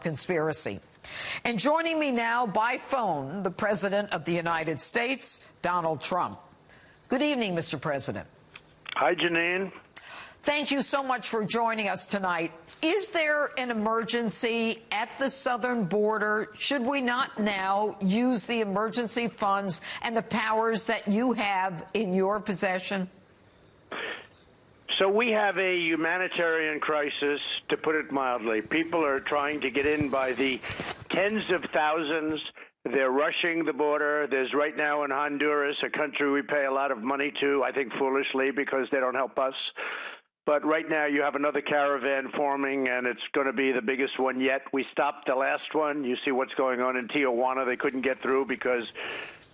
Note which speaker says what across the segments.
Speaker 1: conspiracy. And joining me now by phone, the President of the United States, Donald Trump. Good evening, Mr. President.
Speaker 2: Hi, Jeanine.
Speaker 1: Thank you so much for joining us tonight. Is there an emergency at the southern border? Should we not now use the emergency funds and the powers that you have in your possession?
Speaker 2: So we have a humanitarian crisis, to put it mildly. People are trying to get in by the tens of thousands. They're rushing the border. There's right now in Honduras, a country we pay a lot of money to, I think foolishly, because they don't help us. But right now you have another caravan forming, and it's going to be the biggest one yet. We stopped the last one. You see what's going on in Tijuana. They couldn't get through because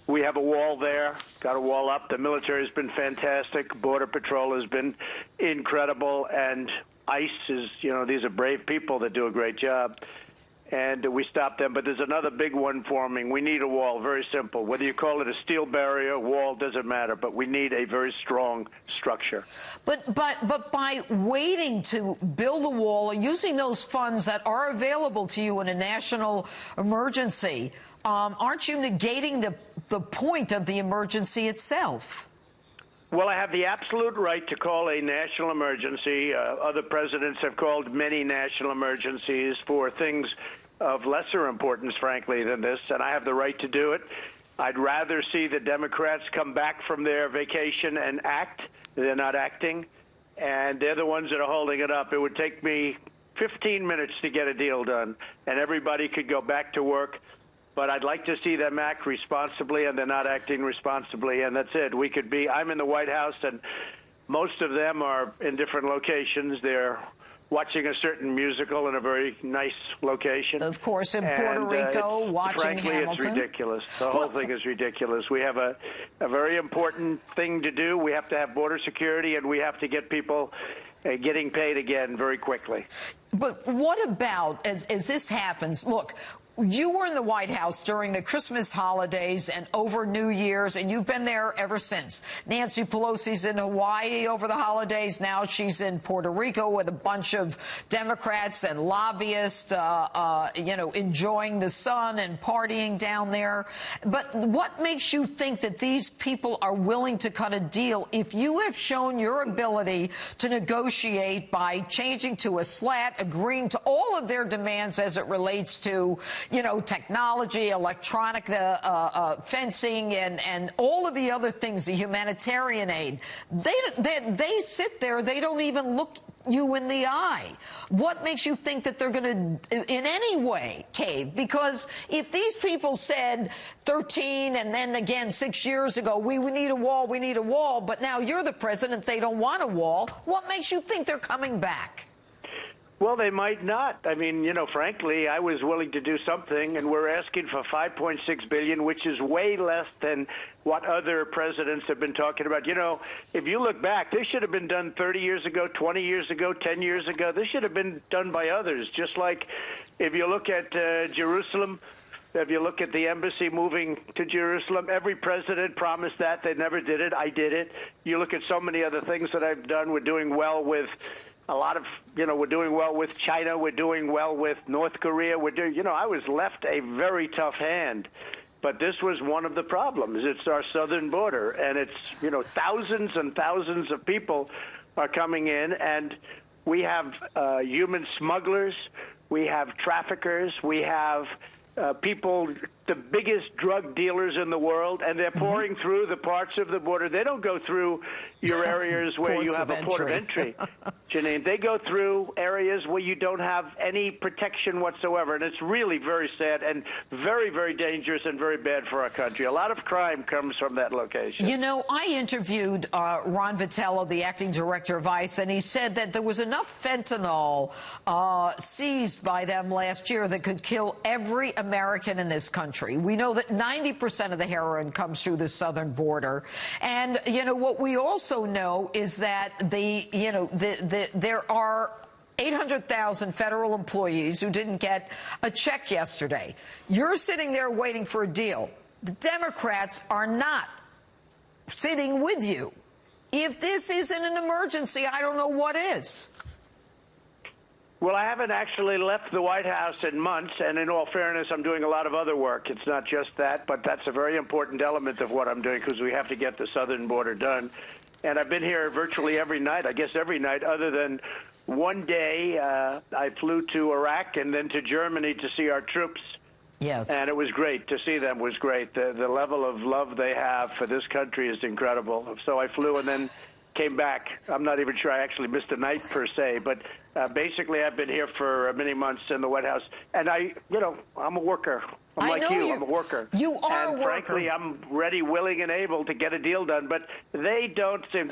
Speaker 2: we have a wall there, got a wall up. The military has been fantastic. Border Patrol has been incredible. And ICE is, these are brave people that do a great job. And we stopped them. But there's another big one forming. We need a wall, very simple. Whether you call it a steel barrier, wall, doesn't matter. But we need a very strong structure. But
Speaker 1: by waiting to build a wall or using those funds that are available to you in a national emergency, aren't you negating the point of the emergency itself?
Speaker 2: Well, I have the absolute right to call a national emergency. Other presidents have called many national emergencies for things of lesser importance, frankly, than this, and I have the right to do it. I'd rather see the Democrats come back from their vacation and act. They're not acting, and they're the ones that are holding it up. It would take me 15 minutes to get a deal done, and everybody could go back to work. But I'd like to see them act responsibly, and they're not acting responsibly, and that's it. I'm in the White House, and most of them are in different locations. They're watching a certain musical in a very nice location.
Speaker 1: Of course, in Puerto Rico, watching
Speaker 2: frankly,
Speaker 1: Hamilton.
Speaker 2: It's ridiculous. The whole thing is ridiculous. We have a very important thing to do. We have to have border security, and we have to get people getting paid again very quickly.
Speaker 1: But what about, as this happens, look, you were in the White House during the Christmas holidays and over New Year's, and you've been there ever since. Nancy Pelosi's in Hawaii over the holidays. Now she's in Puerto Rico with a bunch of Democrats and lobbyists, enjoying the sun and partying down there. But what makes you think that these people are willing to cut a deal if you have shown your ability to negotiate by changing to a slat, agreeing to all of their demands as it relates to technology, electronic fencing, and all of the other things, the humanitarian aid. They sit there. They don't even look you in the eye. What makes you think that they're going to, in any way, cave? Because if these people said 13 and then again 6 years ago, we need a wall, but now you're the president, they don't want a wall, what makes you think they're coming back?
Speaker 2: Well, they might not. I mean, frankly, I was willing to do something, and we're asking for $5.6 billion, which is way less than what other presidents have been talking about. If you look back, this should have been done 30 years ago, 20 years ago, 10 years ago. This should have been done by others. Just like if you look at Jerusalem, if you look at the embassy moving to Jerusalem, every president promised that. They never did it. I did it. You look at so many other things that I've done. We're doing well with a lot of, we're doing well with China. We're doing well with North Korea. I was left a very tough hand. But this was one of the problems. It's our southern border. And it's, thousands and thousands of people are coming in. And we have human smugglers. We have traffickers. We have people, the biggest drug dealers in the world, and they're pouring through the parts of the border. They don't go through your areas where you have a port of entry, Jeanine. They go through areas where you don't have any protection whatsoever, and it's really very sad and very, very dangerous and very bad for our country. A lot of crime comes from that location.
Speaker 1: I interviewed Ron Vitello, the acting director of ICE, and he said that there was enough fentanyl seized by them last year that could kill every American in this country. We know that 90% of the heroin comes through the southern border. And, what we also know is that there are 800,000 federal employees who didn't get a check yesterday. You're sitting there waiting for a deal. The Democrats are not sitting with you. If this isn't an emergency, I don't know what is.
Speaker 2: Well, I haven't actually left the White House in months, and in all fairness, I'm doing a lot of other work. It's not just that, but that's a very important element of what I'm doing because we have to get the southern border done. And I've been here virtually every night, I guess every night, other than one day I flew to Iraq and then to Germany to see our troops.
Speaker 1: Yes.
Speaker 2: And it was great. To see them was great. The level of love they have for this country is incredible. So I flew and then came back. I'm not even sure I actually missed a night per se, but basically I've been here for many months in the White House. And I'm a worker. I'm like you. I'm a worker.
Speaker 1: You are a worker.
Speaker 2: And frankly, I'm ready, willing, and able to get a deal done. But they don't seem...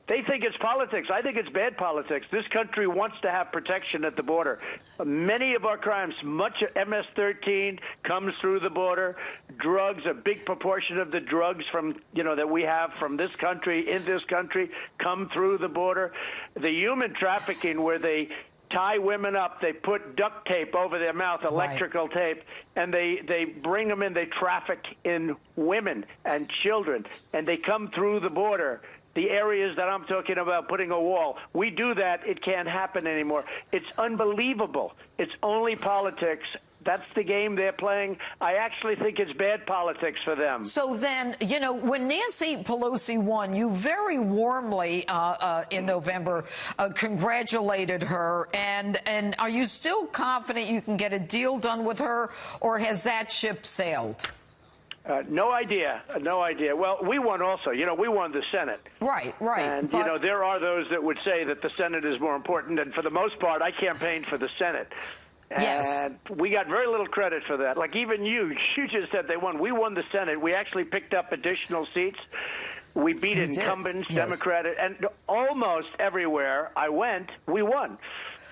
Speaker 2: They think it's politics. I think it's bad politics. This country wants to have protection at the border. Many of our crimes, much of MS-13 comes through the border. Drugs, a big proportion of the drugs from that we have from this country in this country come through the border. The human trafficking where they tie women up, they put duct tape over their mouth, electrical tape, and they bring them in, they traffic in women and children, and they come through the border. The areas that I'm talking about, putting a wall, we do that, it can't happen anymore. It's unbelievable. It's only politics. That's the game they're playing. I actually think it's bad politics for them.
Speaker 1: So then, when Nancy Pelosi won, you very warmly in November congratulated her. And are you still confident you can get a deal done with her, or has that ship sailed?
Speaker 2: No idea. No idea. Well, we won also. We won the Senate.
Speaker 1: Right.
Speaker 2: And, there are those that would say that the Senate is more important. And for the most part, I campaigned for the Senate.
Speaker 1: Yes.
Speaker 2: And we got very little credit for that. Like even you just said they won. We won the Senate. We actually picked up additional seats. We beat incumbents,
Speaker 1: yes.
Speaker 2: Democratic, and almost everywhere I went, we won.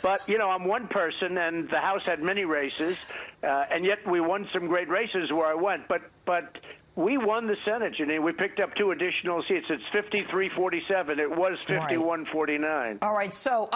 Speaker 2: But, I'm one person, and the House had many races, and yet we won some great races where I went. But we won the Senate, Jeanine. We picked up 2 additional seats. It's 53-47. It was 51-49.
Speaker 1: All right. So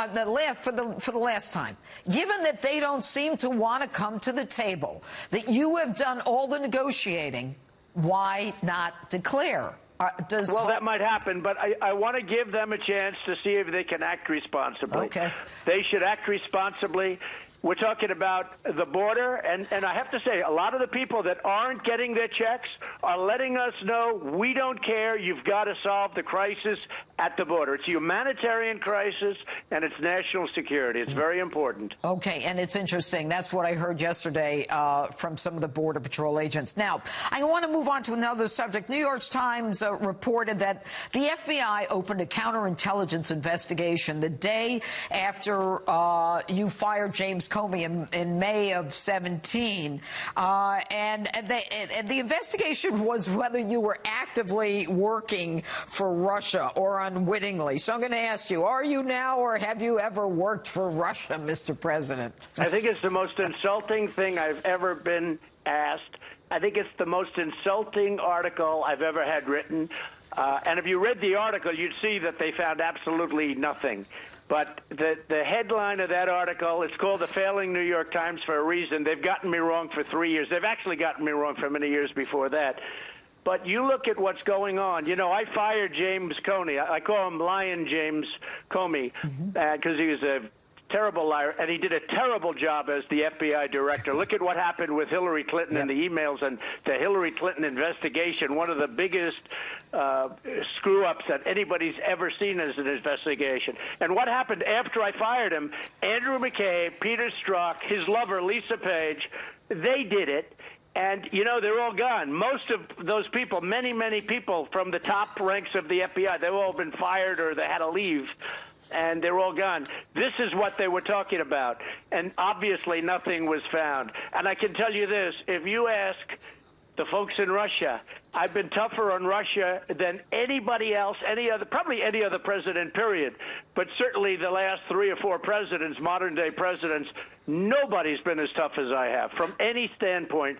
Speaker 1: for the last time, given that they don't seem to want to come to the table, that you have done all the negotiating, why not declare?
Speaker 2: Well, that might happen, but I want to give them a chance to see if they can act responsibly.
Speaker 1: Okay.
Speaker 2: They should act responsibly. We're talking about the border, and I have to say, a lot of the people that aren't getting their checks are letting us know, we don't care, you've got to solve the crisis at the border. It's a humanitarian crisis, and it's national security. It's very important.
Speaker 1: Okay, and it's interesting. That's what I heard yesterday from some of the Border Patrol agents. Now, I want to move on to another subject. New York Times reported that the FBI opened a counterintelligence investigation the day after you fired James Comey in May of 17, and the investigation was whether you were actively working for Russia or unwittingly. So I'm going to ask you, are you now, or have you ever worked for Russia, Mr. President?
Speaker 2: I think it's the most insulting thing I've ever been asked. I think it's the most insulting article I've ever had written. And if you read the article, you'd see that they found absolutely nothing. But the headline of that article, it's called The Failing New York Times for a reason. They've gotten me wrong for 3 years. They've actually gotten me wrong for many years before that. But you look at what's going on. I fired James Comey. I call him Lion James Comey because he was a terrible liar, and he did a terrible job as the FBI director. Look at what happened with Hillary Clinton and the emails and the Hillary Clinton investigation, one of the biggest screw-ups that anybody's ever seen as an investigation. And what happened after I fired him, Andrew McCabe, Peter Strzok, his lover, Lisa Page, they did it. And, they're all gone. Most of those people, many, many people from the top ranks of the FBI, they've all been fired or they had to leave. And they're all gone. This is what they were talking about. And obviously nothing was found. And I can tell you this, if you ask the folks in Russia, I've been tougher on Russia than anybody else, probably any other president, period. But certainly the last 3 or 4 presidents, modern-day presidents, nobody's been as tough as I have from any standpoint,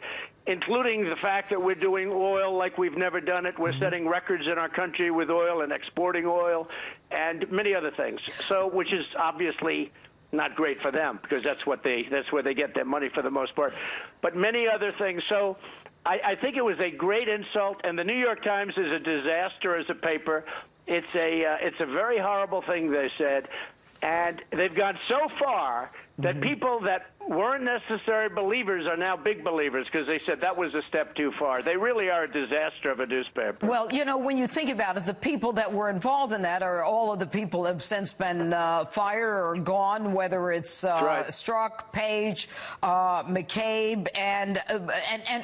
Speaker 2: including the fact that we're doing oil like we've never done it. We're setting records in our country with oil and exporting oil and many other things. So, which is obviously not great for them because that's where they get their money for the most part. But many other things. So I think it was a great insult, and the New York Times is a disaster as a paper. It's a very horrible thing they said. And they've gone so far that people that weren't necessary believers are now big believers because they said that was a step too far. They really are a disaster of a newspaper.
Speaker 1: Well, you know, when you think about it, the people that were involved in that are all of the people have since been fired or gone, whether it's
Speaker 2: right.
Speaker 1: Strzok, Page, McCabe, and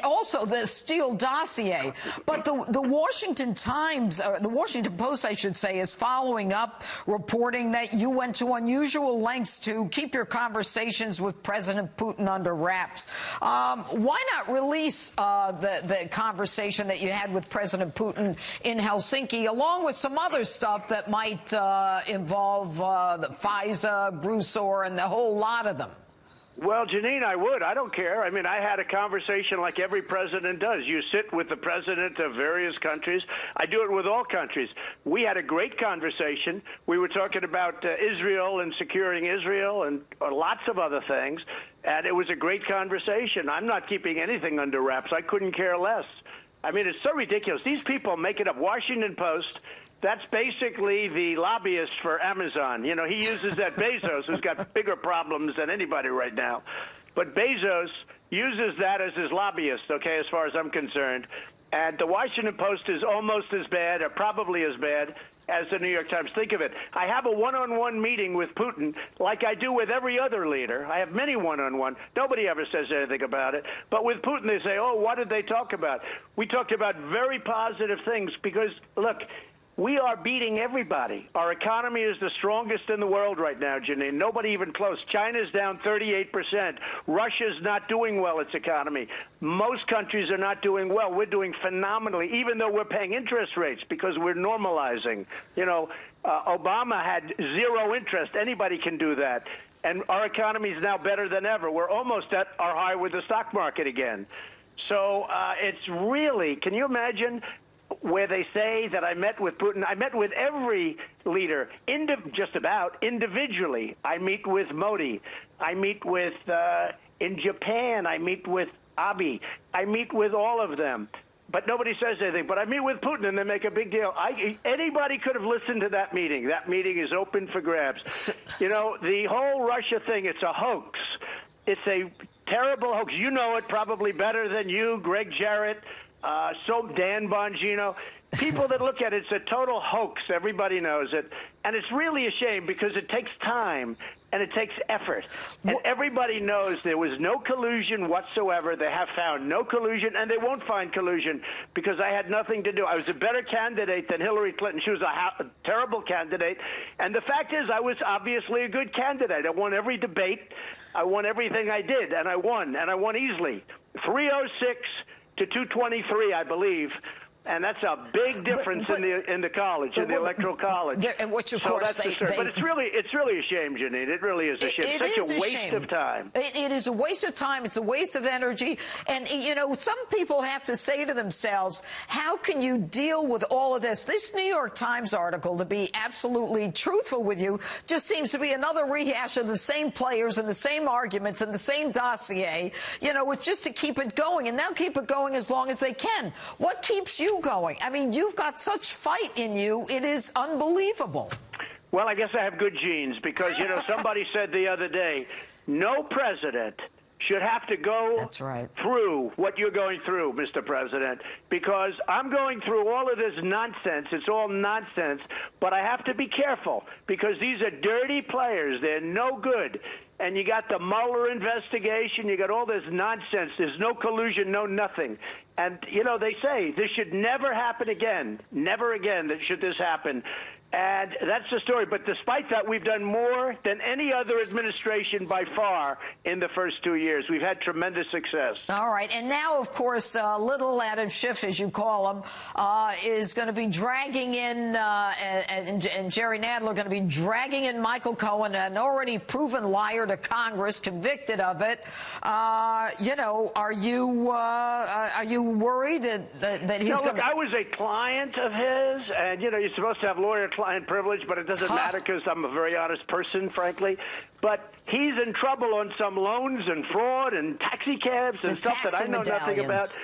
Speaker 1: also the Steele dossier. But the Washington Times, the Washington Post, I should say, is following up, reporting that you went to unusual lengths to keep your conversations with President Putin under wraps. Why not release the conversation that you had with President Putin in Helsinki, along with some other stuff that might involve the FISA, Broussard, and the whole lot of them?
Speaker 2: Well, Jeanine, I would. I don't care. I mean, I had a conversation like every president does. You sit with the president of various countries. I do it with all countries. We had a great conversation. We were talking about Israel and securing Israel and lots of other things, and it was a great conversation. I'm not keeping anything under wraps. I couldn't care less. I mean, it's so ridiculous. These people make it up. Washington Post, that's basically the lobbyist for Amazon. You know, he uses that Bezos, who's got bigger problems than anybody right now. But Bezos uses that as his lobbyist, okay, as far as I'm concerned. And the Washington Post is almost as bad, or probably as bad, as the New York Times. Think of it. I have a one-on-one meeting with Putin like I do with every other leader. I have many one-on-one. Nobody ever says anything about it. But with Putin, they say, oh, what did they talk about? We talked about very positive things because, look, we are beating everybody. Our economy is the strongest in the world right now, Jeanine. Nobody even close. China's down 38%. Russia's not doing well, its economy. Most countries are not doing well. We're doing phenomenally, even though we're paying interest rates because we're normalizing. You know, Obama had zero interest. Anybody can do that. And our economy is now better than ever. We're almost at our high with the stock market again. So it's really, can you imagine where they say that I met with Putin? I met with every leader, just about individually. I meet with Modi. I meet with, in Japan, I meet with Abe. I meet with all of them. But nobody says anything. But I meet with Putin, and they make a big deal. Anybody could have listened to that meeting. That meeting is open for grabs. You know, the whole Russia thing, it's a hoax. It's a terrible hoax. You know it probably better than you, Greg Jarrett, so Dan Bongino. People that look at it, it's a total hoax. Everybody knows it. And it's really a shame because it takes time and it takes effort. And everybody knows there was no collusion whatsoever. They have found no collusion, and they won't find collusion because I had nothing to do. I was a better candidate than Hillary Clinton. She was a terrible candidate. And the fact is, I was obviously a good candidate. I won every debate. I won everything I did, and I won easily. 306 to 223, I believe. And that's a big difference in the college, in the electoral college.
Speaker 1: Which, of course,
Speaker 2: but it's really a shame, Jeanine. It really is a shame. It's such a waste of time.
Speaker 1: It is a waste of time. It's a waste of energy. And, you know, some people have to say to themselves, how can you deal with all of this? This New York Times article, to be absolutely truthful with you, just seems to be another rehash of the same players and the same arguments and the same dossier. You know, it's just to keep it going. And they'll keep it going as long as they can. What keeps you going? I mean, you've got such fight in you. It is unbelievable.
Speaker 2: Well, I guess I have good genes because, you know, somebody said the other day, no president should have to go through what you're going through, Mr. President, because I'm going through all of this nonsense. It's all nonsense, but I have to be careful because these are dirty players. They're no good. And you got the Mueller investigation. You got all this nonsense. There's no collusion, no nothing. And, you know, they say this should never happen again. Never again should this happen. And that's the story. But despite that, we've done more than any other administration by far in the first 2 years. We've had tremendous success.
Speaker 1: All right. And now, of course, little Adam Schiff, as you call him, is going to be dragging in, and Jerry Nadler are going to be dragging in Michael Cohen, an already proven liar to Congress, convicted of it. You know, are you worried that he's going to...
Speaker 2: I was a client of his, and, you know, you're supposed to have lawyer-client privilege, but it doesn't matter because I'm a very honest person, frankly. But he's in trouble on some loans and fraud and taxi cabs and stuff that I know nothing about.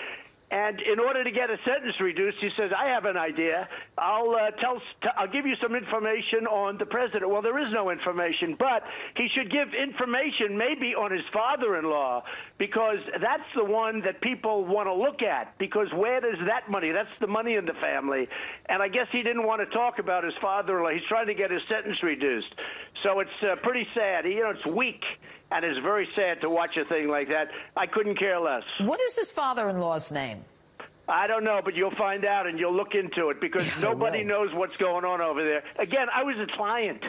Speaker 2: And in order to get a sentence reduced, he says, I have an idea. I'll give you some information on the president. Well, there is no information, but he should give information maybe on his father-in-law, because that's the one that people want to look at, because where does that money? That's the money in the family. And I guess he didn't want to talk about his father-in-law. He's trying to get his sentence reduced. So it's pretty sad. It's weak, and it's very sad to watch a thing like that. I couldn't care less.
Speaker 1: What is his father-in-law's name?
Speaker 2: I don't know, but you'll find out, and you'll look into it, because nobody knows what's going on over there. Again, I was a client.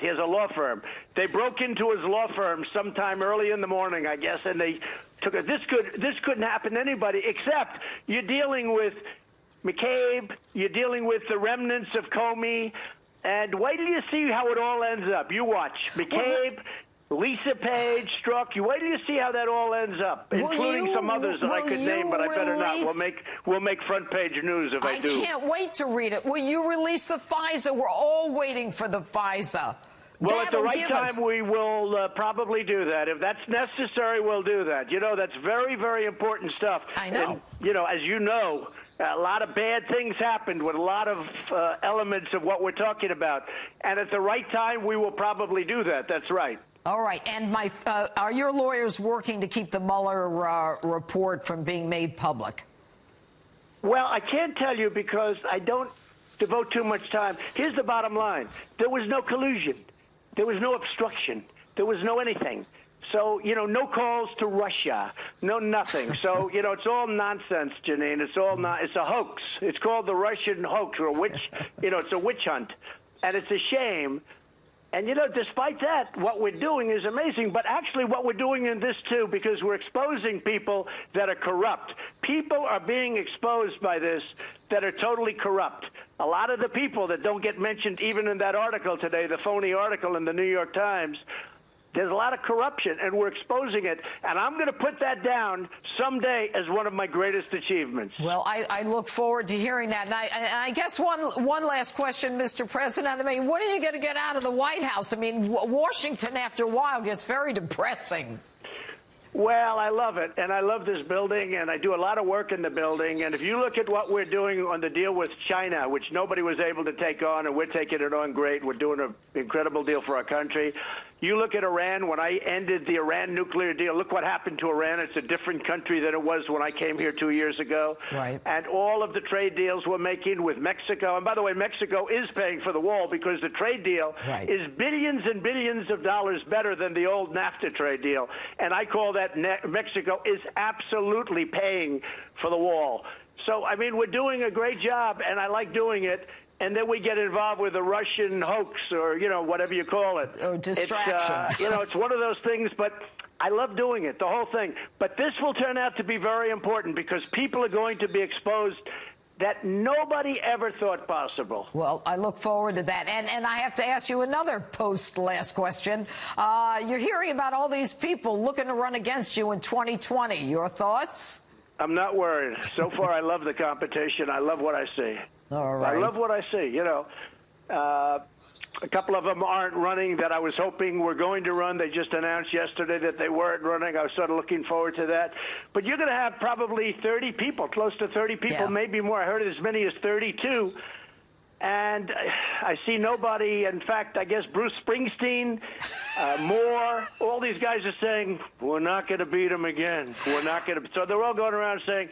Speaker 2: He has a law firm. They broke into his law firm sometime early in the morning, I guess, and they took it. This couldn't happen to anybody, except you're dealing with McCabe, you're dealing with the remnants of Comey, and wait till you see how it all ends up. You watch. McCabe, Lisa Page, Strzok. You wait till you see how that all ends up, including some others that I could name, but I better not. We'll make front page news if I do.
Speaker 1: I can't wait to read it. Will you release the FISA? We're all waiting for the FISA.
Speaker 2: Well, at the right time, we will probably do that. If that's necessary, we'll do that. That's very, very important stuff.
Speaker 1: I know.
Speaker 2: And, as you know, a lot of bad things happened with a lot of elements of what we're talking about. And at the right time, we will probably do that. That's right.
Speaker 1: All right. And are your lawyers working to keep the Mueller report from being made public?
Speaker 2: Well, I can't tell you because I don't devote too much time. Here's the bottom line. There was no collusion. There was no obstruction. There was no anything. So, no calls to Russia, no nothing. So, it's all nonsense, Jeanine. It's a hoax. It's called the Russian hoax, or it's a witch hunt. And it's a shame. And, despite that, what we're doing is amazing. But actually what we're doing in this, too, because we're exposing people that are corrupt. People are being exposed by this that are totally corrupt. A lot of the people that don't get mentioned even in that article today, the phony article in the New York Times, there's a lot of corruption, and we're exposing it. And I'm going to put that down someday as one of my greatest achievements.
Speaker 1: Well, I look forward to hearing that. And I guess one last question, Mr. President. I mean, what are you going to get out of the White House? I mean, Washington, after a while, gets very depressing.
Speaker 2: Well, I love it, and I love this building, and I do a lot of work in the building. And if you look at what we're doing on the deal with China, which nobody was able to take on, and we're taking it on great. We're doing an incredible deal for our country. You look at Iran. When I ended the Iran nuclear deal, look what happened to Iran. It's a different country than it was when I came here 2 years ago.
Speaker 1: Right.
Speaker 2: And all of the trade deals we're making with Mexico. And by the way, Mexico is paying for the wall because the trade deal is billions and billions of dollars better than the old NAFTA trade deal. And I call that Mexico is absolutely paying for the wall. So, I mean, we're doing a great job, and I like doing it. And then we get involved with a Russian hoax, or, whatever you call it.
Speaker 1: Or distraction.
Speaker 2: It's one of those things, but I love doing it, the whole thing. But this will turn out to be very important because people are going to be exposed that nobody ever thought possible.
Speaker 1: Well, I look forward to that. And I have to ask you another post-last question. You're hearing about all these people looking to run against you in 2020. Your thoughts?
Speaker 2: I'm not worried. So far, I love the competition. I love what I see.
Speaker 1: All right.
Speaker 2: I love what I see. A couple of them aren't running that I was hoping were going to run. They just announced yesterday that they weren't running. I was sort of looking forward to that. But you're going to have probably 30 people, close to 30 people, maybe more. I heard as many as 32. And I see nobody. In fact, I guess Bruce Springsteen, Moore, all these guys are saying, we're not going to beat them again. We're not going to. So they're all going around saying,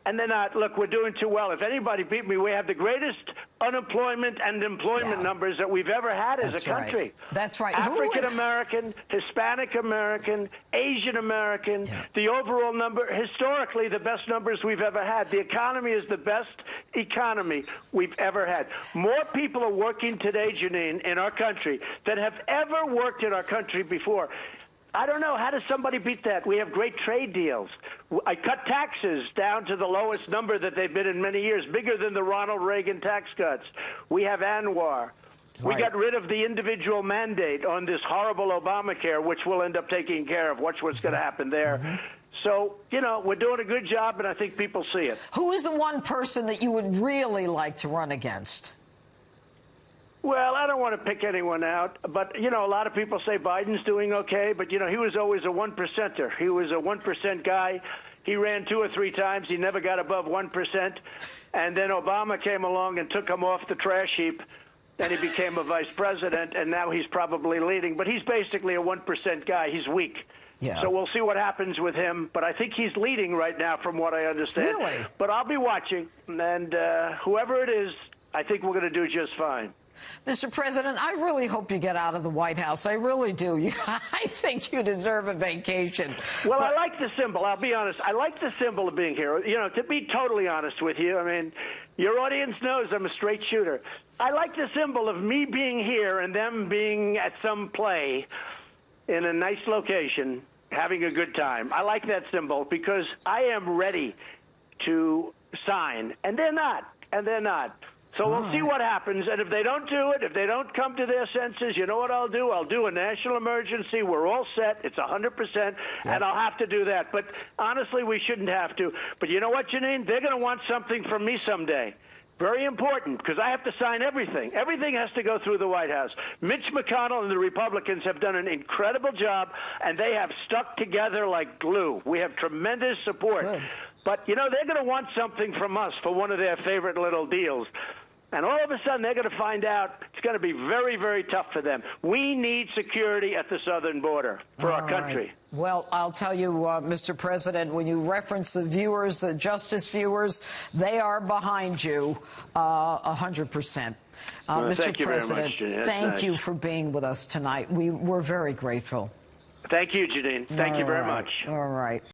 Speaker 2: and they're not. Look, we're doing too well. If anybody beat me, we have the greatest unemployment and employment numbers that we've ever had as a country.
Speaker 1: That's right.
Speaker 2: African-American, Hispanic-American, Asian-American, the overall number, historically the best numbers we've ever had. The economy is the best economy we've ever had. More people are working today, Jeanine, in our country than have ever worked in our country before. I don't know. How does somebody beat that? We have great trade deals. I cut taxes down to the lowest number that they've been in many years, bigger than the Ronald Reagan tax cuts. We have Anwar. We got rid of the individual mandate on this horrible Obamacare, which we'll end up taking care of. Watch what's going to happen there. So, we're doing a good job, and I think people see it.
Speaker 1: Who is the one person that you would really like to run against?
Speaker 2: Well, I don't want to pick anyone out, but, a lot of people say Biden's doing okay, but, he was always a 1%er. He was a 1% guy. He ran 2 or 3 times. He never got above 1%. And then Obama came along and took him off the trash heap. Then he became a vice president, and now he's probably leading. But he's basically a 1% guy. He's weak.
Speaker 1: Yeah.
Speaker 2: So we'll see what happens with him. But I think he's leading right now from what I understand.
Speaker 1: Really?
Speaker 2: But I'll be watching. And whoever it is, I think we're going to do just fine.
Speaker 1: Mr. President, I really hope you get out of the White House. I really do. I think you deserve a vacation.
Speaker 2: Well, I like the symbol. I'll be honest. I like the symbol of being here. You know, to be totally honest with you, I mean, your audience knows I'm a straight shooter. I like the symbol of me being here and them being at some play in a nice location, having a good time. I like that symbol because I am ready to sign, and they're not, So we'll see what happens, and if they don't do it, if they don't come to their senses, you know what I'll do? I'll do a national emergency. We're all set. It's 100%, and I'll have to do that. But honestly, we shouldn't have to. But you know what, Jeanine? They're going to want something from me someday. Very important, because I have to sign everything. Everything has to go through the White House. Mitch McConnell and the Republicans have done an incredible job, and they have stuck together like glue. We have tremendous support.
Speaker 1: Good.
Speaker 2: But, you know, they're going to want something from us for one of their favorite little deals. And all of a sudden, they're going to find out it's going to be very, very tough for them. We need security at the southern border for our country.
Speaker 1: Right. Well, I'll tell you, Mr. President, when you reference the viewers, the justice viewers, they are behind you 100%. Mr. President, thank you for being with us tonight. We're very grateful.
Speaker 2: Thank you, Jeanine. Thank you very much.
Speaker 1: All right.